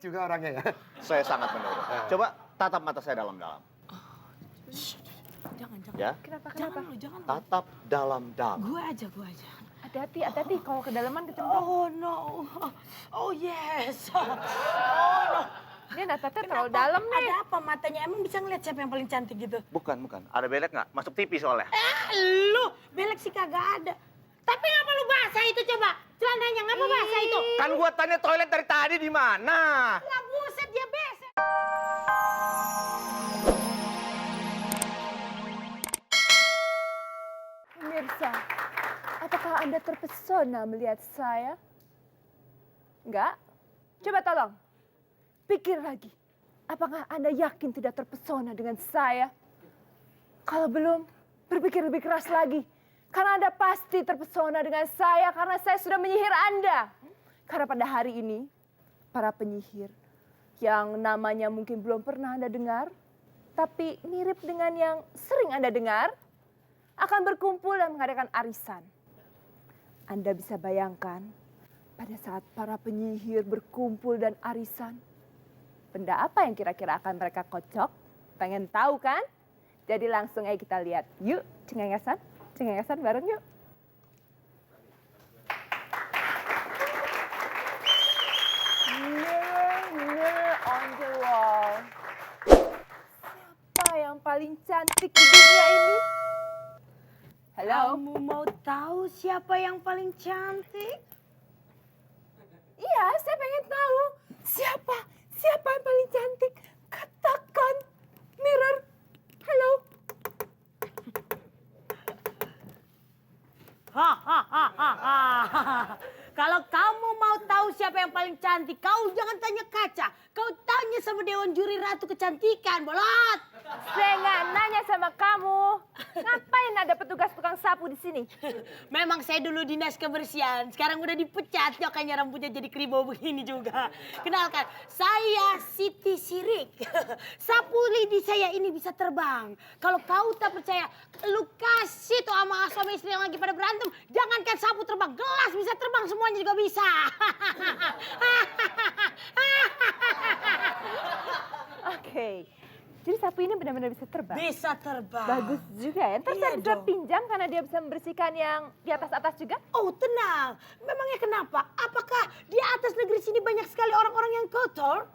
juga orangnya ya. Saya sangat menurut. Coba tatap mata saya dalam-dalam. Jangan. Ya, Kenapa? Jangan. tatap dalam-dalam. Gue aja. Hati-hati kalau kedalaman kecemplung. Oh no. Oh yes. Dia natatnya terlalu dalam nih. Ada apa matanya? Emang bisa ngeliat siapa yang paling cantik gitu? Bukan. Ada belek nggak? Masuk TV soalnya. Lu belek sih kagak ada. Tapi ngapa lu basah itu coba? Celananya ngapa basah itu? Kan gua tanya toilet dari tadi di mana? Lah buset dia besek. Pemirsa, apakah Anda terpesona melihat saya? Enggak? Coba tolong, pikir lagi. Apakah Anda yakin tidak terpesona dengan saya? Kalau belum, berpikir lebih keras lagi. Karena Anda pasti terpesona dengan saya karena saya sudah menyihir Anda. Karena pada hari ini, para penyihir yang namanya mungkin belum pernah Anda dengar, tapi mirip dengan yang sering Anda dengar, akan berkumpul dan mengadakan arisan. Anda bisa bayangkan pada saat para penyihir berkumpul dan arisan, benda apa yang kira-kira akan mereka kocok? Pengen tahu kan? Jadi langsung aja kita lihat. Yuk, cengengesan bareng yuk. Mirror on the wall. Siapa yang paling cantik di dunia ini? Halo? Kamu mau tahu siapa yang paling cantik? Iya, saya pengen tahu. Siapa yang paling cantik? Katakan, Mirror. Halo? Kalau kamu mau tahu siapa yang paling cantik, kau jangan tanya kaca. Kau tanya sama Dewan Juri Ratu Kecantikan, bolot. Saya nggak nanya sama kamu. Ngapain ada petugas tukang sapu di sini? Memang saya dulu dinas kebersihan, sekarang udah dipecat, makanya rambutnya jadi kribo begini juga. Kenalkan, saya Siti Sirik. Sapu lidi saya ini bisa terbang. Kalau kau tak percaya, lu kasih tuh sama suami istri yang lagi pada berantem. Jangankan sapu terbang, gelas bisa terbang, semuanya juga bisa. Oke. Jadi sapu ini benar-benar bisa terbang? Bisa terbang. Bagus juga ya. Ntar Iya saya bisa dong. pinjam karena dia bisa membersihkan yang di atas-atas juga? Oh tenang, memangnya kenapa? Apakah di atas negeri sini banyak sekali orang-orang yang kotor?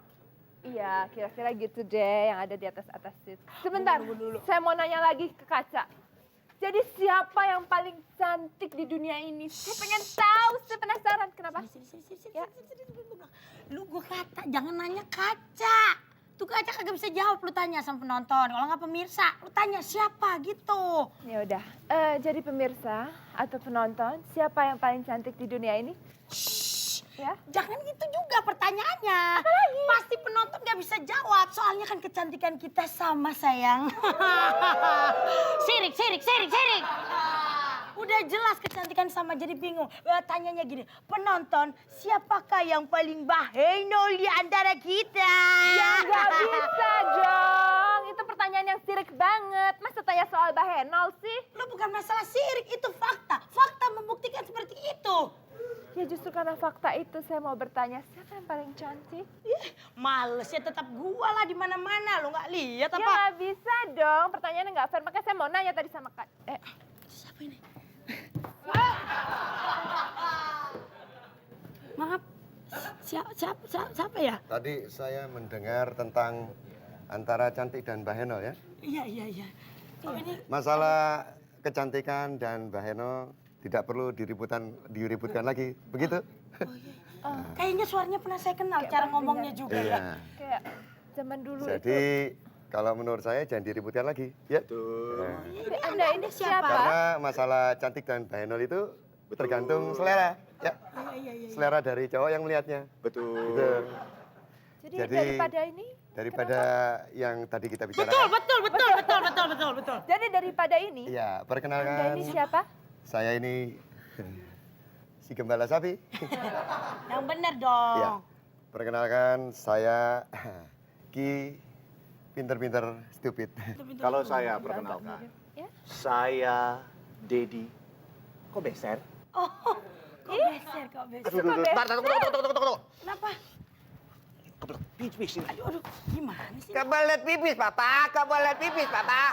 Iya, kira-kira gitu deh yang ada di atas-atas itu. Sebentar, saya mau nanya lagi ke kaca. Jadi siapa yang paling cantik di dunia ini? Saya pengen tahu, saya penasaran. Kenapa? Sini. Ya. Lu gue kata, jangan nanya kaca. Tuh kaca kagak bisa jawab, lu tanya sama penonton. Kalau nggak pemirsa, lu tanya siapa gitu. Ya udah. Jadi pemirsa atau penonton, siapa yang paling cantik di dunia ini? Ya. Jangan gitu juga pertanyaannya. Pasti penonton nggak bisa jawab, soalnya kan kecantikan kita sama sayang. Sirik. Udah jelas kecantikan sama, jadi bingung. Tanyanya gini, penonton siapakah yang paling bahenol di antara kita? Ya nggak bisa dong. Itu pertanyaan yang sirik banget. Masa tanya soal bahenol sih? Lu bukan masalah sirik, itu fakta. Fakta membuktikan seperti itu. Ya justru karena fakta itu saya mau bertanya, siapa yang paling cantik? Ih, males ya, tetap gua lah di mana-mana. Lu nggak lihat Ya apa? nggak bisa dong, pertanyaannya nggak fair. Makanya saya mau nanya tadi sama Kak. Siapa ini? Maaf, siapa ya? Tadi saya mendengar tentang antara cantik dan Bahenol ya. Iya. Oh, ini Masalah kecantikan dan Bahenol tidak perlu diributkan lagi, begitu? kayaknya suaranya pernah saya kenal, Kayak cara pernah ngomongnya dengar. juga ya. Iya. Kayak zaman dulu itu. Jadi kalau menurut saya jangan diributkan lagi, ya. Nah, Tapi Anda ini siapa? karena masalah cantik dan Bahenol itu tergantung selera, ya. Iya. Selera dari cowok yang melihatnya. Betul. Gitu. Jadi Jadi, daripada ini? Daripada yang tadi kita bicarakan. Betul. Jadi daripada ini? Iya, Anda perkenalkan. ini siapa? Saya ini si gembala sapi. Yang benar dong. Ya, perkenalkan saya Ki pinter-pinter stupid. Kalau saya perkenalkan, Ya? saya Dedi. Kok beser? Oh, kok beser. Aduh, bentar, tunggu. Kenapa? kebelet pipis ini. Aduh, gimana sih? Kebelet pipis, Papa. Kebelet pipis, Papa.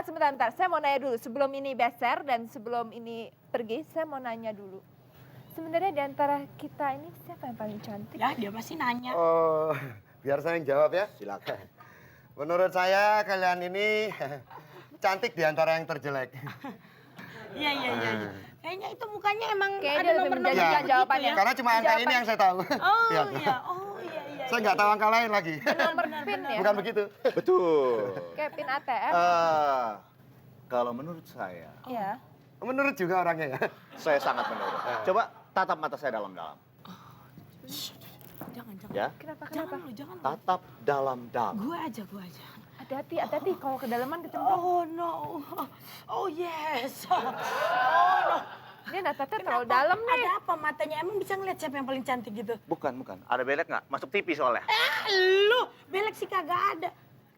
Sebentar. Saya mau nanya dulu. Sebelum ini beser dan sebelum ini pergi, saya mau nanya dulu. Sebenarnya di antara kita ini siapa yang paling cantik? Ya, dia pasti nanya. Oh, biar saya yang jawab ya. Silakan. Menurut saya kalian ini cantik di antara yang terjelek. Iya. Kayaknya itu mukanya emang Kayaknya ada dia lebih nomor-nomor menjanjikan begitu jawabannya. ya. Karena cuma angka ini yang saya tahu. Oh Lihat. iya. Saya nggak tahu angka lain lagi. Nomor pin ya? Bukan begitu. Betul. Kayak pin ATM. Kalau menurut saya, Iya. Menurut juga orangnya ya. saya sangat menurut. Coba tatap mata saya dalam-dalam. Jangan. Ya, Kenapa? Jangan lu, jangan lu. tatap dalam-dalam. Gue aja. Hati-hati kalau kedalaman kecemplung. Oh no. Oh yes. Oh no. Dia natatnya terlalu Kenapa? dalam nih. Ada apa matanya? Emang bisa ngeliat siapa yang paling cantik gitu? Bukan. Ada belek nggak? Masuk TV soalnya. Lu belek sih kagak ada.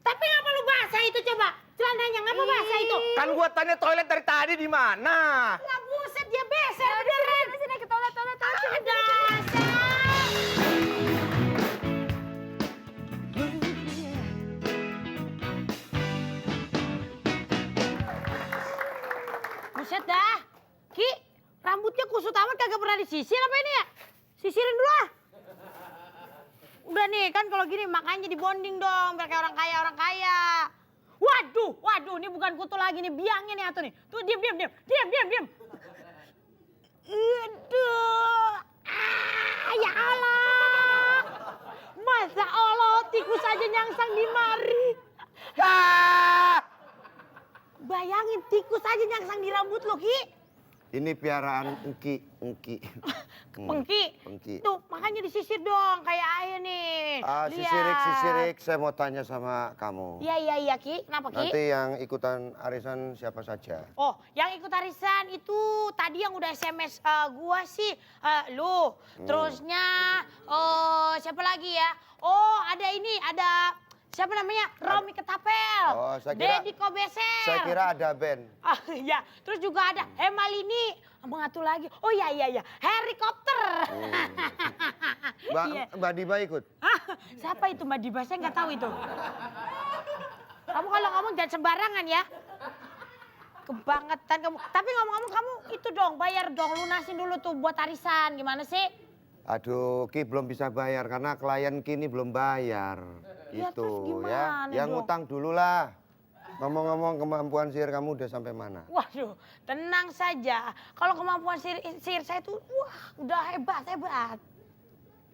Tapi ngapa lu basah itu coba? Celananya ngapa basah itu? Kan gua tanya toilet dari tadi di mana? Lah buset dia beser beneran. Sini ke toilet. Ada. Buset dah. Ki, rambutnya kusut amat kagak pernah disisir apa ini ya? Sisirin dulu ah. Udah nih kan kalau gini makanya dibonding dong biar kayak orang kaya. Waduh, ini bukan kutu lagi nih, biangnya nih atuh nih. Tuh diam. Aduh. Ya Allah. Masa Allah tikus aja nyangsang di mari. Bayangin tikus aja nyangsang di rambut lo, Ki. Ini piaraan Engki. Pengki. Tuh, makanya disisir dong kayak ayah nih. Sisirik, saya mau tanya sama kamu. Iya, Ki. Kenapa, Ki? Nanti yang ikutan arisan siapa saja? Oh, yang ikut arisan itu tadi yang udah SMS gua sih lu. Terusnya siapa lagi ya? Oh, ada siapa namanya? Romi Ketapel. Oh, saya kira- Deddy Kobeser. Saya kira ada band. Ya, terus juga ada Emalini. Mengatur lagi. Oh iya. Helikopter. Mbak Diba ikut? Siapa itu Mbak Diba? Saya nggak tahu itu. Kamu kalau ngomong jangan sembarangan ya. Kebangetan kamu. Tapi ngomong-ngomong kamu itu dong, bayar dong, lunasin dulu tuh buat arisan. Gimana sih? Aduh, Ki belum bisa bayar karena klien Ki ini belum bayar. Ya, Itu terus ya. gimana Yang dong? ngutang dulu lah. Ngomong-ngomong kemampuan sihir kamu udah sampai mana? Waduh, tenang saja. Kalau kemampuan sihir saya tuh, wah udah hebat.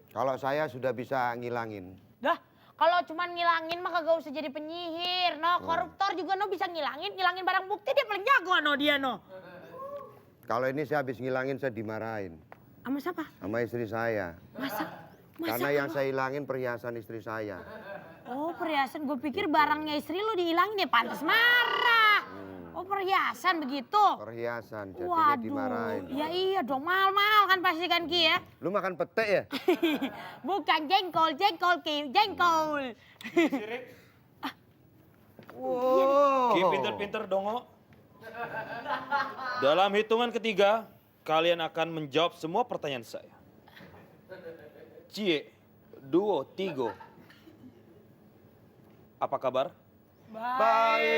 Kalau saya sudah bisa ngilangin. Dah, kalau cuman ngilangin mah kagak usah jadi penyihir. No, koruptor juga no bisa ngilangin barang bukti dia paling jago no dia no. Kalau ini saya habis ngilangin saya dimarahin Sama siapa? sama istri saya. Masa Karena yang saya hilangin perhiasan istri saya. Oh perhiasan, gue pikir barangnya istri lu dihilangin ya pantas marah. Oh perhiasan begitu. Perhiasan jadinya dimarahin. Ya iya dong mahal-mahal kan pasti kan Ki ya. Lu makan pete ya? Bukan jengkol Ki, jengkol. Wow. Ki pinter-pinter dongo. Dalam hitungan ketiga, kalian akan menjawab semua pertanyaan saya. Cie, duo, tigo. Apa kabar? Baik.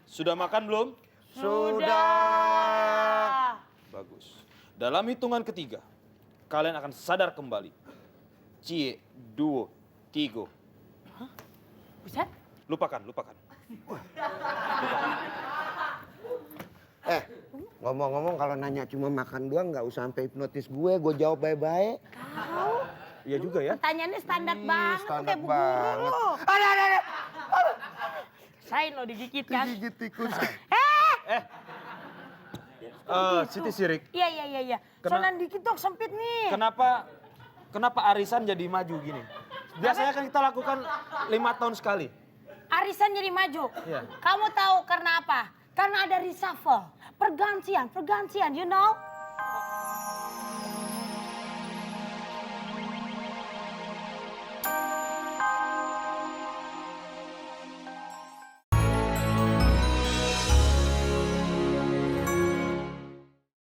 Sudah makan belum? Sudah. Bagus. Dalam hitungan ketiga, kalian akan sadar kembali. Cie, duo, tigo. Buset. Lupakan. Ngomong-ngomong kalau nanya cuma makan doang nggak usah sampai hipnotis gue jawab baik-baik. Tahu? Iya juga ya. Pertanyaannya standar banget, standar kayak bu guru lo. Ada. Sain lo digigit kan? Digigit tikus. Siti Sirik, Iya. Soalnya dikit dong sempit nih. kenapa arisan jadi maju gini? Biasanya kan kita lakukan 5 tahun sekali. Arisan jadi maju. Iya. Kamu tahu karena apa? Karena ada reshuffle. Pergantian, you know?